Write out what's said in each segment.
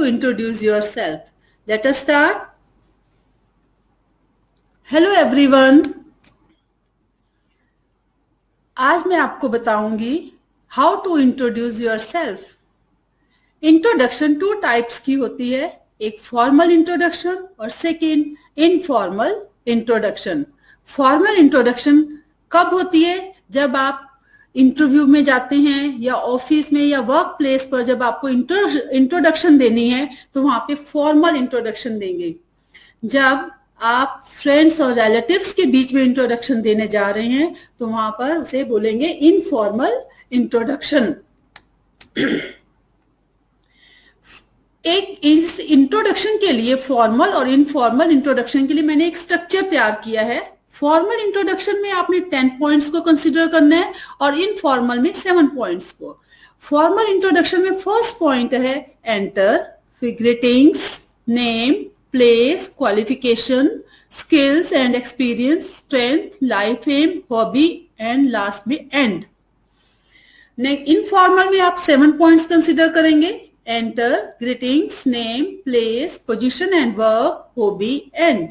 to introduce yourself. Let us start. Hello everyone. आज मैं आपको बताऊंगी how to introduce yourself. Introduction 2 types की होती है, एक फॉर्मल इंट्रोडक्शन और second informal introduction. Formal introduction कब होती है? जब आप इंटरव्यू में जाते हैं या ऑफिस में या वर्क प्लेस पर जब आपको इंट्रोडक्शन देनी है तो वहां पे फॉर्मल इंट्रोडक्शन देंगे. जब आप फ्रेंड्स और रिलेटिव्स के बीच में इंट्रोडक्शन देने जा रहे हैं तो वहां पर उसे बोलेंगे इनफॉर्मल इंट्रोडक्शन. एक इस इंट्रोडक्शन के लिए, फॉर्मल और इनफॉर्मल इंट्रोडक्शन के लिए मैंने एक स्ट्रक्चर तैयार किया है. फॉर्मल इंट्रोडक्शन में आपने 10 पॉइंट्स को कंसीडर करना है और इनफॉर्मल में 7 पॉइंट्स को. फॉर्मल इंट्रोडक्शन में फर्स्ट पॉइंट है एंटर, फिर greetings, name, place, qualification, skills and experience, strength, life aim, hobby and last में एंड. इनफॉर्मल में आप 7 पॉइंट्स कंसीडर करेंगे: enter, greetings, name, place, position and work, hobby, end.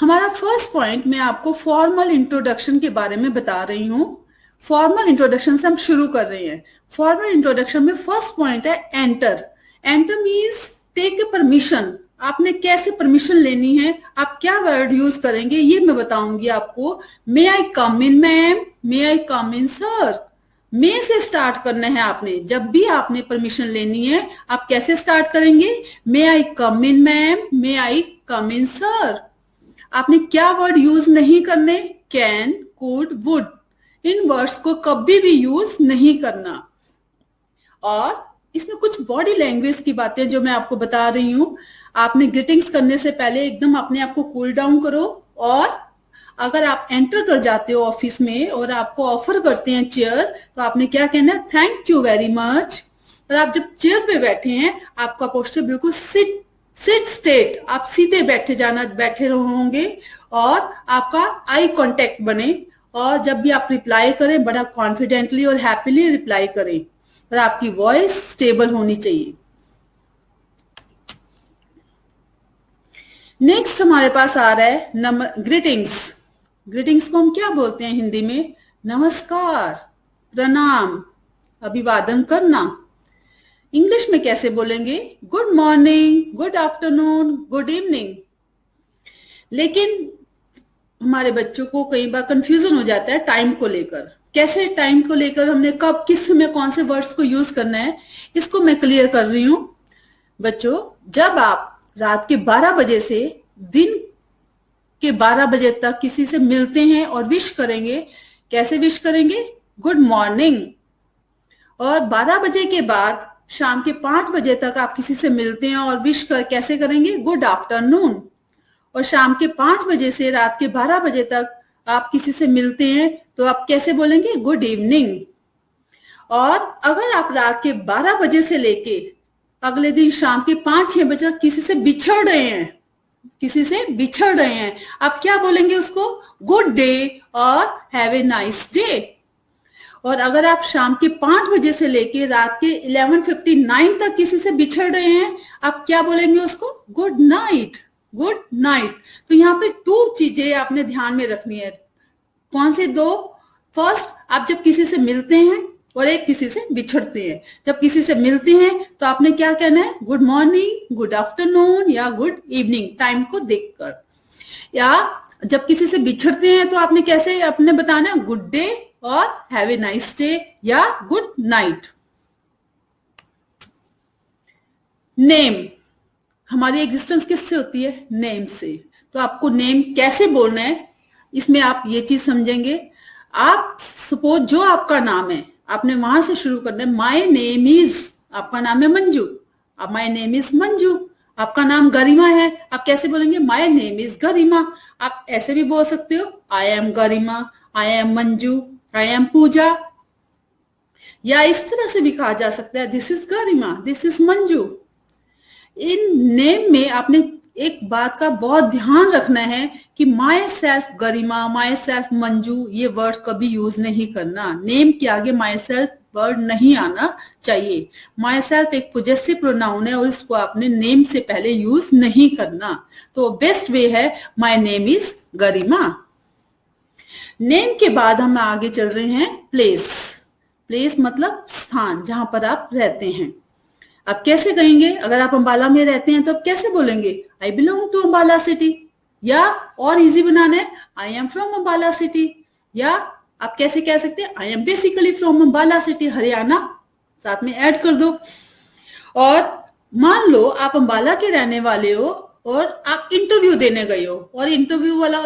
हमारा first point, मैं आपको formal introduction के बारे में बता रही हूं. फॉर्मल इंट्रोडक्शन से हम शुरू कर रहे हैं. फॉर्मल इंट्रोडक्शन में फर्स्ट पॉइंट है enter. Enter means take a permission. आपने कैसे परमिशन लेनी है, आप क्या वर्ड यूज करेंगे, ये मैं बताऊंगी आपको. मे I come in ma'am, may I come in sir. मे से स्टार्ट करना है आपने. जब भी आपने परमिशन लेनी है आप कैसे स्टार्ट करेंगे? May I come in ma'am, may I come in sir. आपने क्या वर्ड यूज नहीं करने? Can, could, would. इन वर्ड्स को कभी भी यूज नहीं करना. और इसमें कुछ बॉडी लैंग्वेज की बातें जो मैं आपको बता रही हूं. आपने ग्रीटिंग्स करने से पहले एकदम अपने आप को कूल डाउन करो. और अगर आप एंटर कर जाते हो ऑफिस में और आपको ऑफर करते हैं चेयर, तो आपने क्या कहना है? Thank you very much. और आप जब चेयर पे बैठे हैं आपका पोस्टर बिल्कुल सिट स्टेट, आप सीधे बैठे होंगे और आपका आई कांटेक्ट बने. और जब भी आप रिप्लाई करें बड़ा कॉन्फिडेंटली और हैप्पीली रिप्लाई करें. और आपकी वॉइस स्टेबल होनी चाहिए. नेक्स्ट हमारे पास आ रहा है ग्रीटिंग्स. ग्रीटिंग्स को हम क्या बोलते हैं हिंदी में? नमस्कार, प्रणाम, अभिवादन करना. इंग्लिश में कैसे बोलेंगे? Good morning, good afternoon, good evening. लेकिन हमारे बच्चों को कई बार कंफ्यूजन हो जाता है टाइम को लेकर. कैसे टाइम को लेकर, हमने कब किस समय कौन से वर्ड्स को यूज करना है, इसको मैं क्लियर कर रही हूं. बच्चों, जब आप रात के 12 बजे से दिन के 12 बजे तक किसी से मिलते हैं और विश करेंगे, कैसे विश करेंगे? Good morning. और 12 बजे के बाद शाम के 5 बजे तक आप किसी से मिलते हैं और विश कैसे करेंगे? Good afternoon. और शाम के 5 बजे से रात के 12 बजे तक आप किसी से मिलते हैं तो आप कैसे बोलेंगे? Good evening. और अगर आप रात के 12 बजे से लेके अगले दिन शाम के 5-6 बजे तक किसी से बिछड़ रहे हैं, आप क्या बोलेंगे उसको? गुड डे और हैव ए नाइस डे. और अगर आप शाम के 5 बजे से लेके रात के 11:59 तक किसी से बिछड़ रहे हैं, आप क्या बोलेंगे उसको? Good night, good night. तो यहाँ पे 2 चीजें आपने ध्यान में रखनी है. कौन से 2? फर्स्ट, आप जब किसी से मिलते हैं और एक किसी से बिछड़ते हैं. जब किसी से मिलते हैं तो आपने क्या कहना है? गुड मॉर्निंग, गुड आफ्टरनून या गुड इवनिंग, टाइम को देखकर. या जब किसी से बिछड़ते हैं तो आपने कैसे अपने बताना? गुड डे और हैव ए नाइस डे या गुड नाइट. नेम. हमारी एग्जिस्टेंस किससे होती है? नेम से. तो आपको नेम कैसे बोलना है, इसमें आप ये चीज समझेंगे. आप सपोज जो आपका नाम है आपने वहां से शुरू करना है. माय नेम इज, आपका नाम है मंजू, अब माय नेम इज मंजू. आपका नाम गरिमा है, आप कैसे बोलेंगे? My name is Garima. आप ऐसे भी बोल सकते हो, I am Garima, I am Manju, I am Puja. या इस तरह से भी कहा जा सकता है, this is Garima, this is Manju. इन नेम में आपने एक बात का बहुत ध्यान रखना है कि my self Garima, my self Manju, ये वर्ड कभी यूज नहीं करना. नेम के आगे माई सेल्फ वर्ड नहीं आना चाहिए। माई सेल्फ एक पोजेसिव प्रोनाउन है और इसको आपने नेम से पहले यूज नहीं करना। तो बेस्ट वे है my name is Garima. Name के बाद हम आगे चल रहे हैं प्लेस। प्लेस मतलब स्थान, जहां पर आप रहते हैं। आप कैसे कहेंगे? अगर आप अंबाला में रहते हैं तो आप कैसे बोलेंगे? I belong to Ambala city. या और इजी बनाना है, I am from Ambala city. या आप कैसे कह सकते हैं? I am basically from Ambala city, Haryana, साथ में ऐड कर दो। और मान लो आप अंबाला के रहने वाले हो और आप इंटरव्यू देने गए हो और इंटरव्यू वाला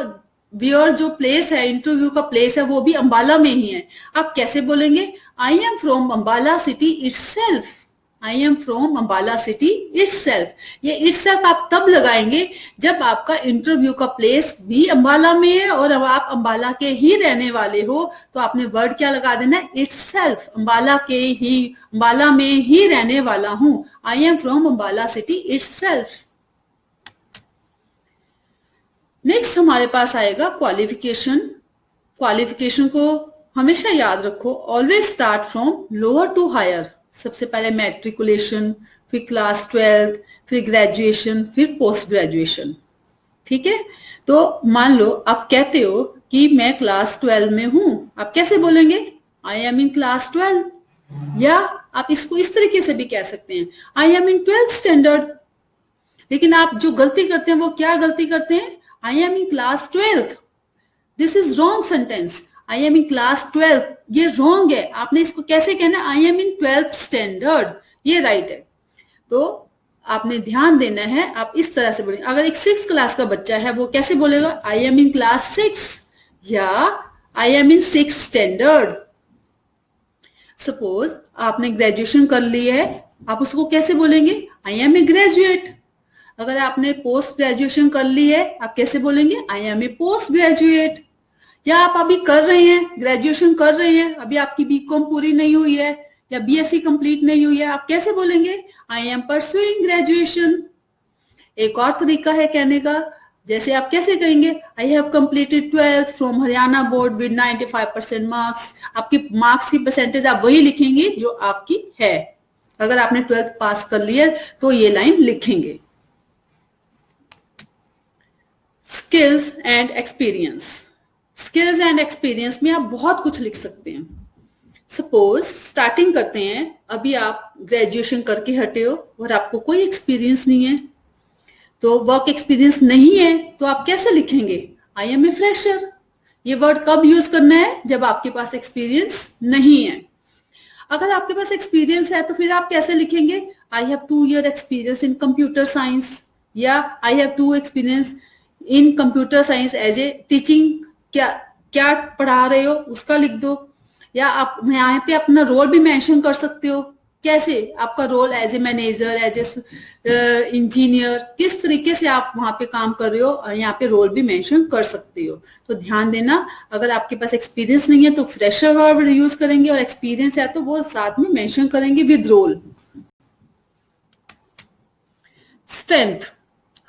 वियर जो प्लेस है, इंटरव्यू का प्लेस है, वो भी अंबाला में ही है। आप कैसे बोलेंगे? I am from Ambala city itself. I am from Ambala city itself. ये इटसेल्फ आप तब लगाएंगे जब आपका इंटरव्यू का प्लेस भी अंबाला में है और अब आप अंबाला के ही रहने वाले हो, तो आपने वर्ड क्या लगा देना है? इटसेल्फ। अंबाला में ही रहने वाला हूं। I am from Ambala city itself. Next हमारे पास आएगा क्वालिफिकेशन। क्वालिफिकेशन को हमेशा याद रखो, always start from lower to higher. सबसे पहले मैट्रिकुलेशन, फिर क्लास 12, फिर ग्रेजुएशन, फिर पोस्ट ग्रेजुएशन। ठीक है? तो मान लो आप कहते हो कि मैं क्लास 12 में हूं, आप कैसे बोलेंगे? I am in class 12। या आप इसको इस तरीके से भी कह सकते हैं, I am in 12th standard. लेकिन आप जो गलती करते हैं वो क्या गलती करते हैं? I am in class 12th। This is wrong sentence. I am in class 12th, ये रॉन्ग है। आपने इसको कैसे कहना? आई एम इन 12th स्टैंडर्ड, ये राइट है। तो आपने ध्यान देना है, आप इस तरह से बोलेंगे। अगर एक 6th क्लास का बच्चा है, वो कैसे बोलेगा? आई एम इन क्लास 6 या I am in 6th standard. Suppose आपने ग्रेजुएशन कर ली है, आप उसको कैसे बोलेंगे? I am a graduate. अगर आपने पोस्ट ग्रेजुएशन कर ली है, आप कैसे बोलेंगे? I am a post graduate. या आप अभी कर रहे हैं, ग्रेजुएशन कर रहे हैं, अभी आपकी बीकॉम पूरी नहीं हुई है या बीएससी कंप्लीट नहीं हुई है, आप कैसे बोलेंगे? I M pursuing graduation. एक और तरीका है कहने का, जैसे आप कैसे कहेंगे? I have completed 12th from Haryana board with 95% marks. आपकी मार्क्स की परसेंटेज आप वही लिखेंगे जो आपकी है। अगर आपने 12th पास कर लिया तो ये लाइन लिखेंगे। Skills and experience. Skills and experience में आप बहुत कुछ लिख सकते हैं। सपोज स्टार्टिंग करते हैं, अभी आप ग्रेजुएशन करके हटे हो और आपको कोई एक्सपीरियंस नहीं है, तो वर्क एक्सपीरियंस नहीं है, तो आप कैसे लिखेंगे? I am a fresher. ये वर्ड कब यूज करना है? जब आपके पास एक्सपीरियंस नहीं है। अगर आपके पास एक्सपीरियंस है तो फिर आप कैसे लिखेंगे? I have 2 year experience in computer science, या I have 2 experience in computer science as a teaching. क्या पढ़ा रहे हो उसका लिख दो। या आप यहाँ पे अपना रोल भी मेंशन कर सकते हो। कैसे? आपका role as a manager, as a engineer, किस तरीके से आप वहां पे काम कर रहे हो, यहाँ पे रोल भी मेंशन कर सकते हो। तो ध्यान देना, अगर आपके पास एक्सपीरियंस नहीं है तो फ्रेशर वर्ड यूज करेंगे, और एक्सपीरियंस है तो वो साथ में मेंशन करेंगे विद रोल। स्ट्रेंथ।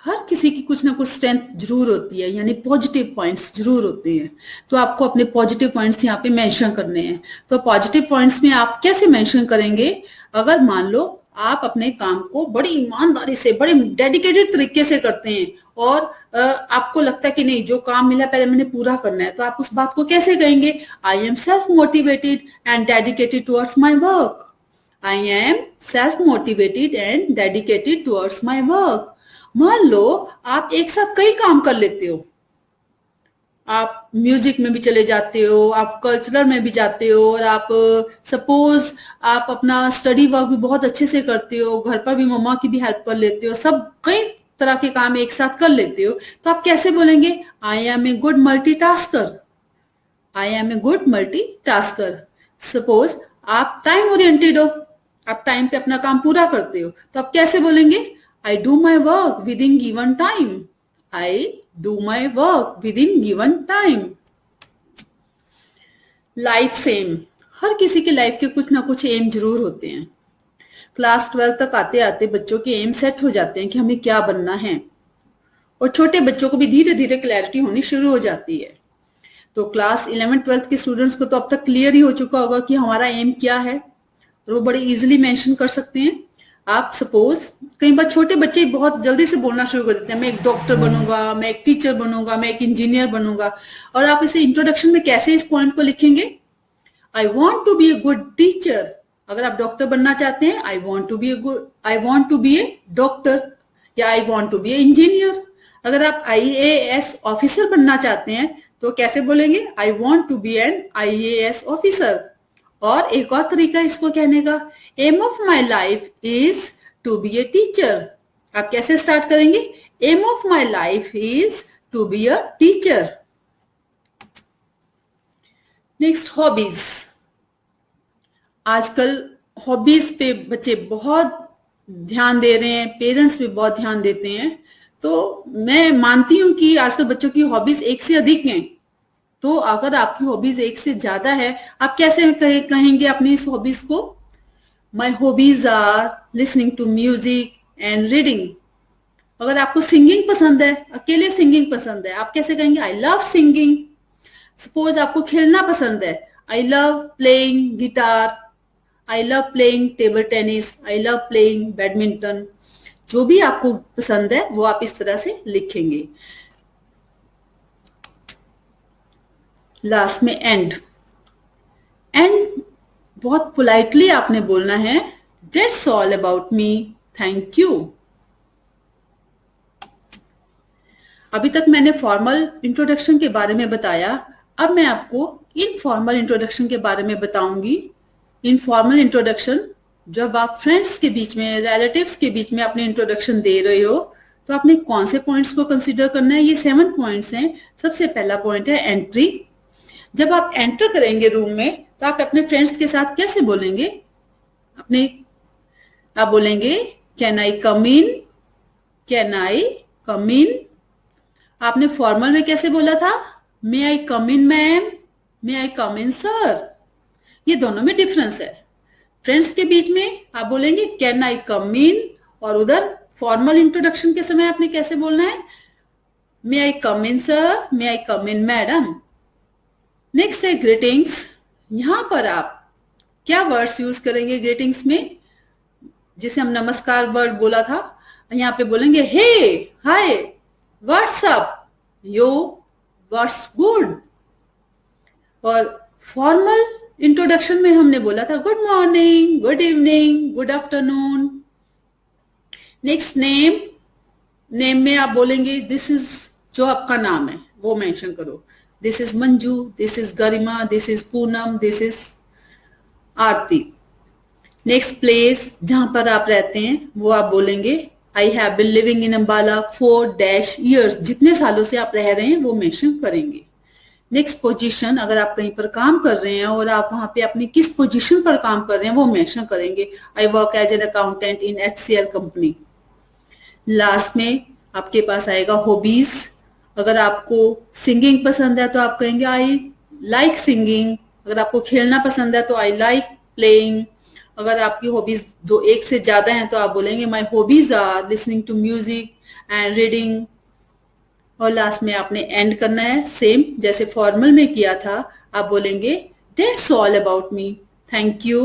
हर किसी की कुछ ना कुछ स्ट्रेंथ जरूर होती है, यानी पॉजिटिव पॉइंट्स जरूर होते हैं। तो आपको अपने पॉजिटिव पॉइंट्स यहाँ पे मेंशन करने हैं। तो पॉजिटिव पॉइंट्स में आप कैसे मेंशन करेंगे? अगर मान लो आप अपने काम को बड़ी ईमानदारी से, बड़े डेडिकेटेड तरीके से करते हैं और आपको लगता है कि नहीं, जो काम मिला पहले मैंने पूरा करना है, तो आप उस बात को कैसे कहेंगे? I am self motivated and dedicated towards my work. I am self motivated and dedicated towards my work. मान लो आप एक साथ कई काम कर लेते हो, आप म्यूजिक में भी चले जाते हो, आप कल्चरल में भी जाते हो, और आप सपोज आप अपना स्टडी वर्क भी बहुत अच्छे से करते हो, घर पर भी मम्मा की भी हेल्प कर लेते हो, सब कई तरह के काम एक साथ कर लेते हो, तो आप कैसे बोलेंगे? I am a good multitasker. I am a good multitasker. Suppose आप टाइम ओरिएंटेड हो, आप टाइम पे अपना काम पूरा करते हो, तो आप कैसे बोलेंगे? I do my work within given time. I do my work within given time. Life same. हर किसी की लाइफ के कुछ ना कुछ एम जरूर होते हैं। क्लास 12 तक आते आते बच्चों के एम सेट हो जाते हैं कि हमें क्या बनना है, और छोटे बच्चों को भी धीरे धीरे क्लैरिटी होनी शुरू हो जाती है। तो क्लास 11th 12th के स्टूडेंट्स को तो अब तक क्लियर ही हो चुका होगा कि हमारा एम क्या है। और वो बड़े इजीली मेंशन कर सकते हैं। आप सपोज कई बार छोटे बच्चे बहुत जल्दी से बोलना शुरू कर देते हैं, मैं एक डॉक्टर बनूंगा, मैं एक टीचर बनूंगा, मैं एक इंजीनियर बनूंगा, और आप इसे इंट्रोडक्शन में कैसे इस पॉइंट को लिखेंगे? I want to be a good teacher. अगर आप डॉक्टर बनना चाहते हैं, I want to be a doctor, या I want to be a engineer. अगर आप IAS ऑफिसर बनना चाहते हैं तो कैसे बोलेंगे? I want to be an IAS officer. और एक और तरीका इसको कहने का, aim of my life is to be a teacher. आप कैसे स्टार्ट करेंगे? Aim of my life is to be a teacher. Next, hobbies. आजकल हॉबीज पे बच्चे बहुत ध्यान दे रहे हैं, पेरेंट्स भी बहुत ध्यान देते हैं। तो मैं मानती हूं कि आजकल बच्चों की हॉबीज एक से अधिक हैं। तो अगर आपकी हॉबीज एक से ज्यादा है, आप कैसे कहेंगे अपनी इस हॉबीज को? My hobbies are listening to music and reading. अगर आपको सिंगिंग पसंद है, अकेले सिंगिंग पसंद है, आप कैसे कहेंगे? I love singing. सपोज आपको खेलना पसंद है, I love playing guitar, I love playing table tennis, I love playing badminton. जो भी आपको पसंद है वो आप इस तरह से लिखेंगे। लास्ट में एंड बहुत पोलाइटली आपने बोलना है, that's all about me, thank you. अभी तक मैंने फॉर्मल इंट्रोडक्शन के बारे में बताया, अब मैं आपको इनफॉर्मल इंट्रोडक्शन के बारे में बताऊंगी। इनफॉर्मल इंट्रोडक्शन, जब आप फ्रेंड्स के बीच में, रिलेटिव्स के बीच में अपने इंट्रोडक्शन दे रहे हो तो आपने कौन से पॉइंट्स को कंसीडर करना है? ये 7 पॉइंट्स हैं। सबसे पहला पॉइंट है एंट्री। जब आप एंटर करेंगे रूम में तो आप अपने फ्रेंड्स के साथ कैसे बोलेंगे? आप बोलेंगे can I come in, can I come इन। आपने फॉर्मल में कैसे बोला था? May I come in ma'am, may I come in sir. ये दोनों में डिफरेंस है। फ्रेंड्स के बीच में आप बोलेंगे कैन आई कम इन, और उधर फॉर्मल इंट्रोडक्शन के समय आपने कैसे बोलना है? मे I come in sir, may I come in madam. Next है ग्रीटिंग्स। यहां पर आप क्या वर्ड्स यूज करेंगे ग्रीटिंग्स में? जिसे हम नमस्कार वर्ड बोला था, यहां पे बोलेंगे हे, हाय, व्हाट्स अप, यो, व्हाट्स गुड। और फॉर्मल इंट्रोडक्शन में हमने बोला था good morning, good evening, good afternoon. Next name. Name में आप बोलेंगे दिस इज, जो आपका नाम है वो मेंशन करो। This is Manju, this is Garima, this is Poonam, this is Aarti. Next place, जहां पर आप रहते हैं वो आप बोलेंगे I have been living in Ambala 4 years। जितने सालों से आप रह रहे हैं वो मेंशन करेंगे। नेक्स्ट पोजीशन, अगर आप कहीं पर काम कर रहे हैं और आप वहां पे अपनी किस पोजीशन पर काम कर रहे हैं वो मेंशन करेंगे। I work as an accountant in HCL company. Last में आपके पास आएगा हॉबीज। अगर आपको सिंगिंग पसंद है तो आप कहेंगे आई लाइक सिंगिंग। अगर आपको खेलना पसंद है तो आई लाइक प्लेइंग। अगर आपकी हॉबीज एक से ज्यादा हैं तो आप बोलेंगे my hobbies are listening to music and reading. और लास्ट में आपने एंड करना है सेम जैसे फॉर्मल में किया था। आप बोलेंगे that's all about me, thank you.